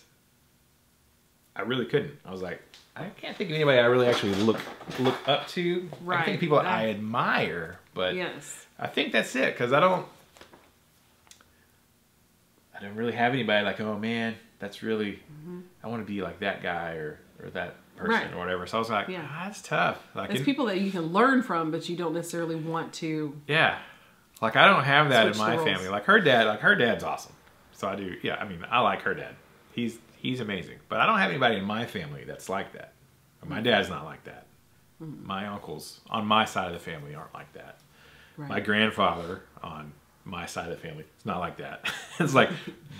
I really couldn't. I was like, I can't think of anybody I really actually look up to. Right. I think people I admire, but yes. I think that's it, because I don't really have anybody like, oh man, that's really, I want to be like that guy or that person or whatever. So I was like, that's tough. Like, it's people that you can learn from, but you don't necessarily want to. Yeah. Like, I don't have that in my family. Like her dad's awesome. So I do, yeah, I mean, I like her dad. He's amazing. But I don't have anybody in my family that's like that. My dad's not like that. My uncles on my side of the family aren't like that. Right. My grandfather on my side of the family is not like that. It's like,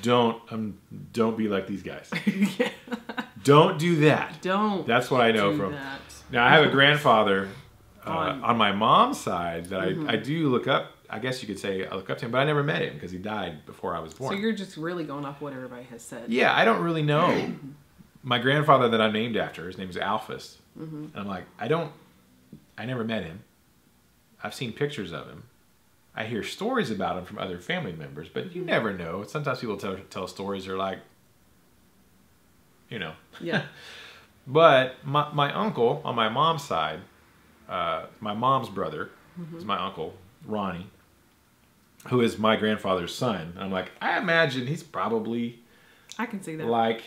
don't be like these guys. Yeah. Don't do that. Don't. That's what I know from. That. Now I have a grandfather on my mom's side that I do look up. I guess you could say I look up to him, but I never met him because he died before I was born. So you're just really going off what everybody has said. Yeah, I don't really know. My grandfather that I'm named after, his name is Alphys. And I'm like, I never met him. I've seen pictures of him. I hear stories about him from other family members, but you never know. Sometimes people tell stories that are like, you know. Yeah. But my uncle on my mom's side, my mom's brother is my uncle, Ronnie, who is my grandfather's son. I'm like, I imagine he's probably, I can see that, like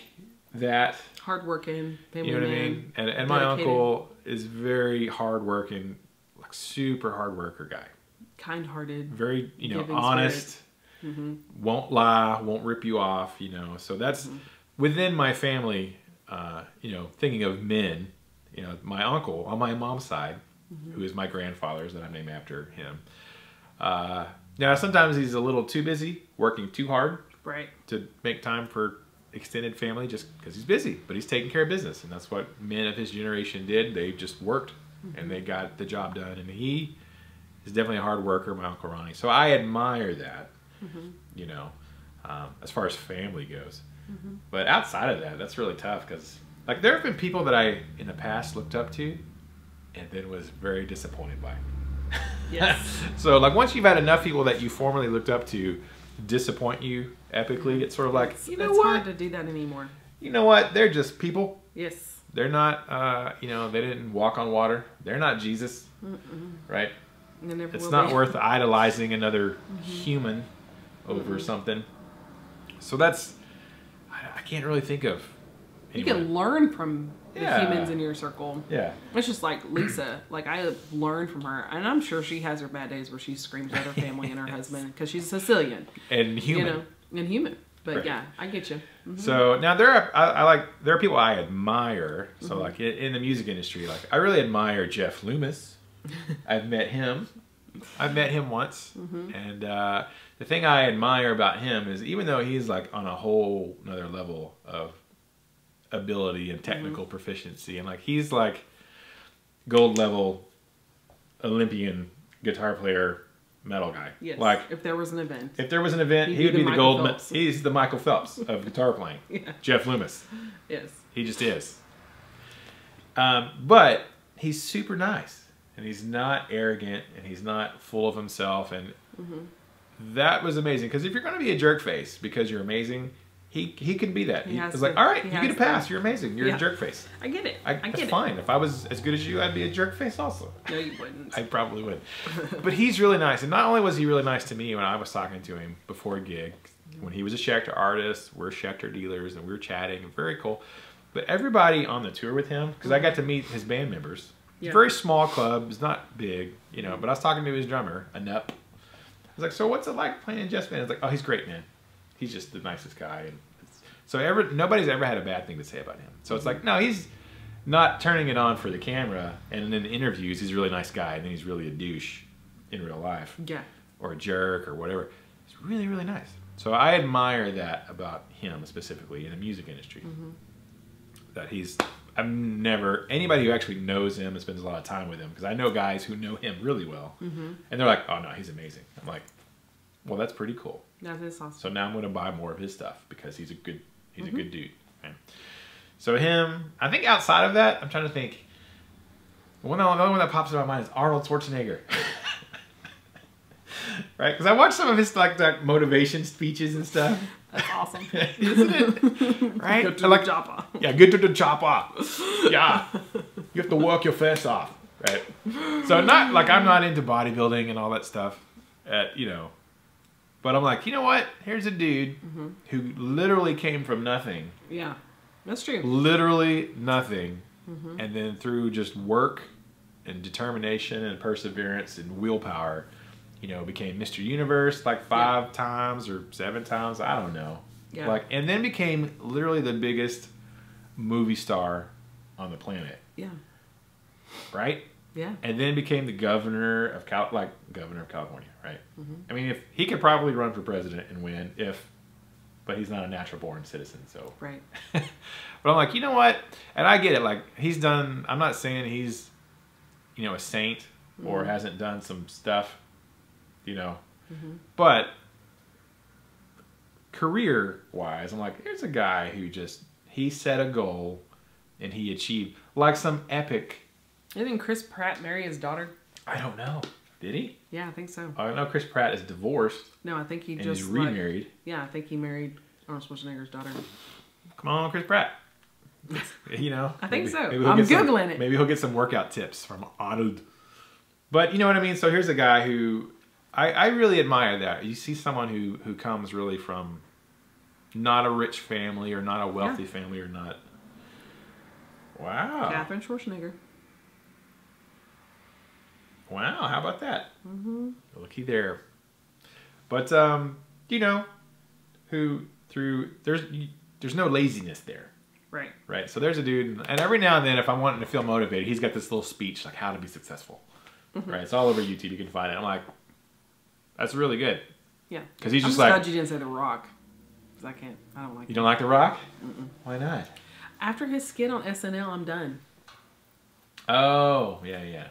that. Hardworking, family you know what man, I mean? And my uncle is very hardworking, like super hard worker guy. Kind-hearted. Very, honest. Won't lie, won't rip you off, So that's within my family, thinking of men, my uncle on my mom's side, who is my grandfather's that I'm named after him. Now, sometimes he's a little too busy, working too hard to make time for extended family just because he's busy, but he's taking care of business. And that's what men of his generation did. They just worked and they got the job done. And he is definitely a hard worker, my Uncle Ronnie. So I admire that, as far as family goes. But outside of that, that's really tough because, like, there have been people that I, in the past, looked up to and then was very disappointed by. Yes. So, like, once you've had enough people that you formerly looked up to disappoint you epically, it's sort of like, it's hard to do that anymore. You know what? They're just people. Yes. They're not, they didn't walk on water. They're not Jesus, right? It's not worth idolizing another human over something. So that's, I can't really think of anyone. You can learn from the humans in your circle. Yeah. It's just like Lisa. Like, I learned from her. And I'm sure she has her bad days where she screams at her family and her husband because she's Sicilian. And human. And human. But Right. yeah, I get you. So now there are people I admire. So like in the music industry, like I really admire Jeff Loomis. I've met him. I've met him once, and the thing I admire about him is even though he's like on a whole another level of ability and technical proficiency, and like he's like gold level Olympian guitar player. Metal guy. Yes. Like if there was an event. If there was an event, he would be the gold. He's the Michael Phelps of guitar playing. Yeah. Jeff Loomis. Yes. He just is. But he's super nice, and he's not arrogant, and he's not full of himself, and that was amazing. Because if you're going to be a jerk face because you're amazing, he can be that. He's like, all right, you get a pass. You're amazing. You're a jerk face. I get it. I get it. Fine. If I was as good as you, I'd be a jerk face also. No, you wouldn't. I probably would. But he's really nice. And not only was he really nice to me when I was talking to him before a gig, when he was a Schecter artist, we're Schecter dealers, and we were chatting, and very cool. But everybody on the tour with him, because I got to meet his band members. It's a very small club. It's not big, you know, but I was talking to his drummer, Anup. I was like, so what's it like playing in Jeff's band? I was like, oh, he's great, man. He's just the nicest guy. And so nobody's ever had a bad thing to say about him. So it's like, no, he's not turning it on for the camera. And in interviews, he's a really nice guy. And then he's really a douche in real life. Yeah. Or a jerk or whatever. He's really, really nice. So I admire that about him specifically in the music industry. That anybody who actually knows him and spends a lot of time with him, because I know guys who know him really well. And they're like, oh no, he's amazing. I'm like, well, that's pretty cool. That is awesome. So now I'm going to buy more of his stuff because he's a good dude. Right? So him, I think outside of that, I'm trying to think. The only one that pops in my mind is Arnold Schwarzenegger. Right? Because I watched some of his like motivation speeches and stuff. That's awesome. Isn't it? Right? Go to the chopper. Yeah, get to the chopper. Yeah. You have to work your face off. Right? So not like I'm not into bodybuilding and all that stuff. You know. But I'm like, you know what? Here's a dude who literally came from nothing. Yeah, that's true. Literally nothing. And then through just work and determination and perseverance and willpower, you know, became Mr. Universe like 5 times or 7 times. I don't know. Yeah. Like, and then became literally the biggest movie star on the planet. Yeah. Right? Yeah. And then became the governor of California, right? I mean, if he could probably run for president and win, but he's not a natural born citizen, so. Right. But I'm like, you know what? And I get it. Like he's done. I'm not saying he's, you know, a saint or hasn't done some stuff, you know. But career-wise, I'm like, here's a guy who he set a goal and he achieved like some epic. Didn't Chris Pratt marry his daughter? I don't know. Did he? Yeah, I think so. I know Chris Pratt is divorced. No, I think he and just he's remarried. Yeah, I think he married Arnold Schwarzenegger's daughter. Come on, Chris Pratt. You know? I think so. I'm Googling it. Maybe he'll get some workout tips from Arnold. But you know what I mean? So here's a guy who I really admire that. You see someone who comes really from not a rich family or not a wealthy family or not. Wow. Catherine Schwarzenegger. Wow, how about that? Looky there. But you know, there's no laziness there. Right. Right. So there's a dude, and every now and then, if I'm wanting to feel motivated, he's got this little speech like how to be successful. Right. It's all over YouTube. You can find it. I'm like, that's really good. Yeah. Because he's just I'm like. glad you didn't say The Rock. Because I don't like. You don't like The Rock? Why not? After his skit on SNL, I'm done. Oh yeah.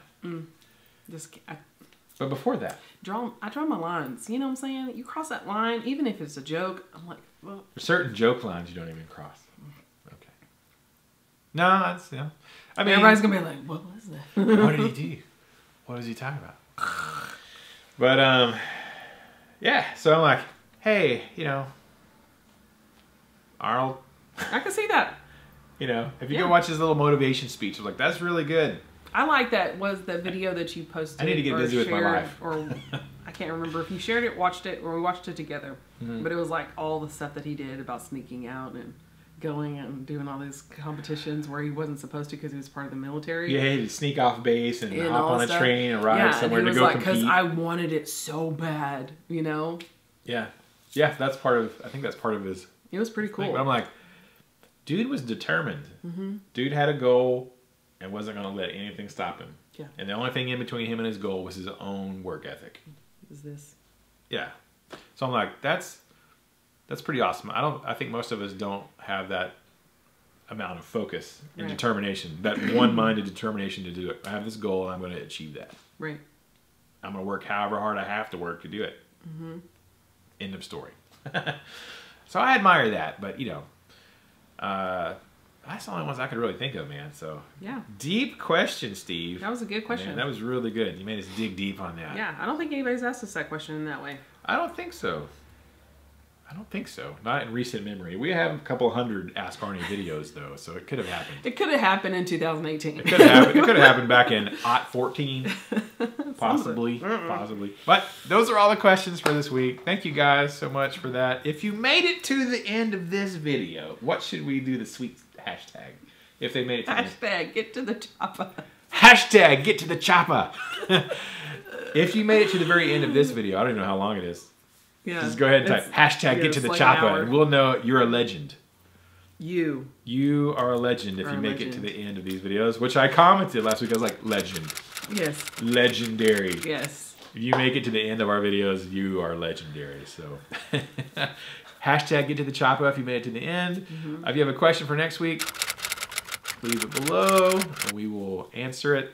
But before that, I draw my lines. You know what I'm saying? You cross that line, even if it's a joke. I'm like, well. There's certain joke lines you don't even cross. Okay. No, that's I mean, everybody's gonna be like, what was that? What did he do? What was he talking about? But yeah. So I'm like, hey, you know, Arnold. I can see that. You know, if you go watch his little motivation speech, I'm like, that's really good. I like that. Was the video that you posted? I need to get busy with my life. Or I can't remember if you shared it, watched it, or we watched it together. But it was like all the stuff that he did about sneaking out and going and doing all these competitions where he wasn't supposed to because he was part of the military. Yeah, he'd sneak off base and hop on a train and ride somewhere to go compete. Because I wanted it so bad, you know? Yeah. yeah, that's part of. I think that's part of his. It was pretty cool. But I'm like, dude was determined. Dude had a goal and wasn't going to let anything stop him. Yeah. And the only thing in between him and his goal was his own work ethic. Is this? Yeah. So I'm like, that's pretty awesome. I think most of us don't have that amount of focus and determination, that one-minded determination to do it. I have this goal and I'm going to achieve that. Right. I'm going to work however hard I have to work to do it. End of story. So I admire that, but you know, that's the only ones I could really think of, man. So yeah, deep question, Steve. That was a good question. Man, that was really good. You made us dig deep on that. Yeah, I don't think anybody's asked us that question in that way. I don't think so. I don't think so. Not in recent memory. We have a couple hundred AskRNA videos though, so it could have happened. It could have happened in 2018. It could have happened. It could have happened back in '14, possibly, possibly. But those are all the questions for this week. Thank you guys so much for that. If you made it to the end of this video, what should we do the sweet hashtag? If they made it to hashtag get to the chopper. Hashtag get to the chopper. If you made it to the very end of this video, I don't even know how long it is. Yeah. Just go ahead and type hashtag get to the chopper and we'll know you're a legend. You are a legend if you make it to the end of these videos, which I commented last week. I was like, legend. Yes. Legendary. Yes. If you make it to the end of our videos, you are legendary. So hashtag get to the chopper if you made it to the end. If you have a question for next week, leave it below and we will answer it.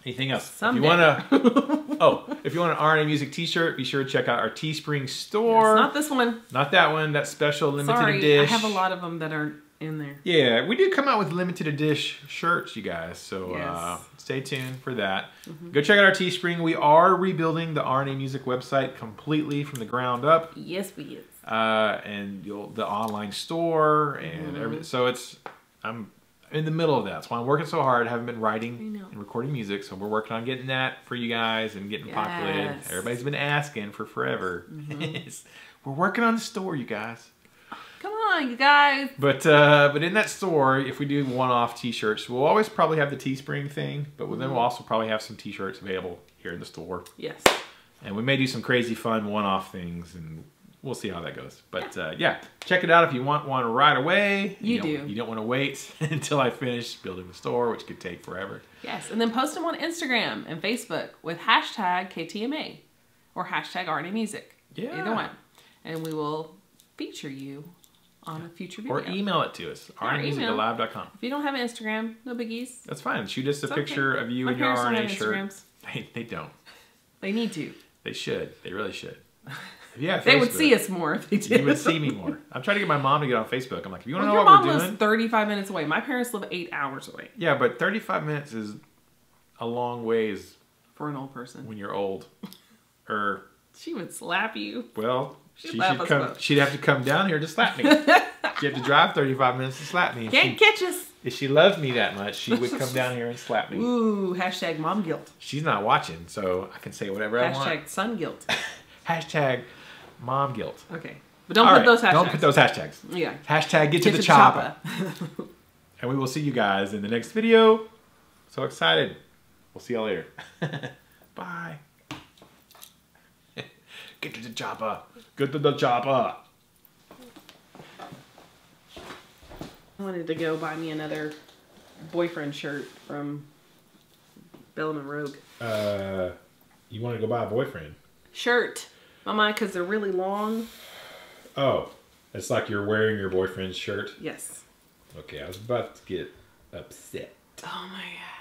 Anything else? Someday. If you want if you want an RNA Music t-shirt, be sure to check out our Teespring store. Yes, not this one. Not that one. That special limited edition. I have a lot of them that aren't in there. Yeah, we do come out with limited edition shirts, you guys. So stay tuned for that. Go check out our Teespring. We are rebuilding the RNA Music website completely from the ground up. Yes, we is. And the online store and everything. So I'm in the middle of that. That's why I'm working so hard. I haven't been writing and recording music, so we're working on getting that for you guys and getting populated. Everybody's been asking for forever. We're working on the store, you guys. Come on, you guys. But in that store, if we do one-off t-shirts, we'll always probably have the Teespring thing, but then we'll also probably have some t-shirts available here in the store. Yes. And we may do some crazy fun one-off things, and we'll see how that goes. But yeah, check it out if you want one right away. You don't want to wait until I finish building the store, which could take forever. Yes, and then post them on Instagram and Facebook with hashtag KTMA or hashtag RNA Music. Yeah. Either one. And we will feature you on a future video. Or email it to us, rnamusic@live.com. If you don't have an Instagram, no biggies. That's fine. Shoot us a picture of you in your RNA shirt. They don't. They need to. They should. They really should. Yeah, they would see us more if they did. You would see me more. I'm trying to get my mom to get on Facebook. I'm like, if you want to know your what we're mom doing. lives 35 minutes away. My parents live 8 hours away. Yeah, but 35 minutes is a long ways. For an old person. When you're old. She would slap you. Well, she'd have to come down here to slap me. She'd have to drive 35 minutes to slap me. Can't catch us. If she loved me that much, she would come down here and slap me. Ooh, hashtag mom guilt. She's not watching, so I can say whatever I want. Hashtag son guilt. Hashtag mom guilt. Okay. But don't put those hashtags. Don't put those hashtags. Yeah. Hashtag get to the chopper. And we will see you guys in the next video. So excited. We'll see y'all later. Bye. Get to the chopper. Get to the chopper. I wanted to go buy me another boyfriend shirt from Bellman Rogue. You want to go buy a boyfriend? Shirt. Mama, because they're really long. Oh, it's like you're wearing your boyfriend's shirt? Yes. Okay, I was about to get upset. Oh my God.